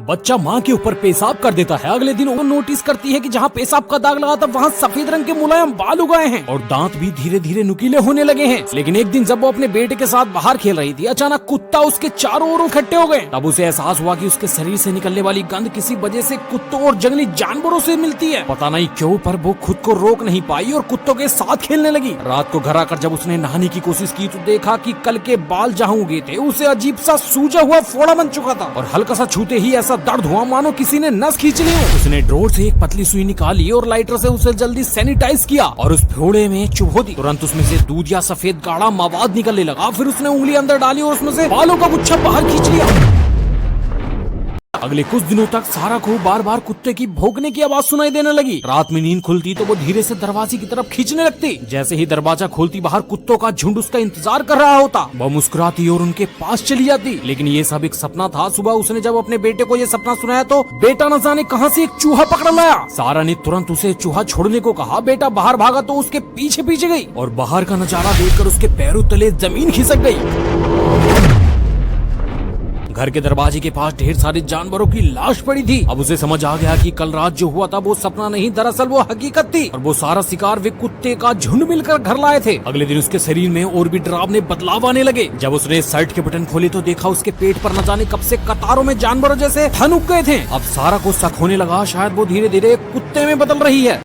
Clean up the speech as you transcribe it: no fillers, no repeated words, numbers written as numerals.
बच्चा माँ के ऊपर पेशाब कर देता है। अगले दिन वो नोटिस करती है कि जहाँ पेशाब का दाग लगा था वहाँ सफेद रंग के मुलायम बाल उगाए हैं और दांत भी धीरे धीरे नुकीले होने लगे हैं। लेकिन एक दिन जब वो अपने बेटे के साथ बाहर खेल रही थी, अचानक कुत्ता उसके चारों ओर इकट्ठे हो गए। तब उसे एहसास हुआ कि उसके शरीर से निकलने वाली गंध किसी वजह से कुत्तों और जंगली जानवरों से मिलती है। पता नहीं क्यों, पर वो खुद को रोक नहीं पाई और कुत्तों के साथ खेलने लगी। रात को घर आकर जब उसने नहाने की कोशिश की तो देखा कि कल के बाल जहाँ उगे थे उसे अजीब सा सूजा हुआ फोड़ा बन चुका था और हल्का सा छूते ही ऐसा दर्द हुआ मानो किसी ने नस खींच ली। उसने ड्रॉर से एक पतली सुई निकाली और लाइटर से उसे जल्दी सैनिटाइज किया और उस फोड़े में चुभो दी। तुरंत उसमें से दूध या सफेद गाढ़ा मवाद निकलने लगा। फिर उसने उंगली अंदर डाली और उसमें से बालों का गुच्छा बाहर खींच लिया। अगले कुछ दिनों तक सारा को बार बार कुत्ते की भौंकने की आवाज सुनाई देने लगी। रात में नींद खुलती तो वो धीरे से दरवाजे की तरफ खींचने लगती। जैसे ही दरवाजा खोलती बाहर कुत्तों का झुंड उसका इंतजार कर रहा होता। वो मुस्कुराती और उनके पास चली जाती। लेकिन ये सब एक सपना था। सुबह उसने जब अपने बेटे को ये सपना सुनाया तो बेटा न जाने कहां से एक चूहा पकड़ लाया। सारा ने तुरंत उसे चूहा छोड़ने को कहा। बेटा बाहर भागा तो उसके पीछे पीछे गई और बाहर का नजारा देखकर उसके पैरों तले जमीन खिसक गई। घर के दरवाजे के पास ढेर सारे जानवरों की लाश पड़ी थी। अब उसे समझ आ गया कि कल रात जो हुआ था वो सपना नहीं, दरअसल वो हकीकत थी और वो सारा शिकार वे कुत्ते का झुंड मिलकर घर लाए थे। अगले दिन उसके शरीर में और भी डरावने बदलाव आने लगे। जब उसने शर्ट के बटन खोले तो देखा उसके पेट पर न जाने कब से कतारों में जानवरों जैसे थन उग गए थे। अब सारा को शक होने लगा शायद वो धीरे धीरे कुत्ते में बदल रही है।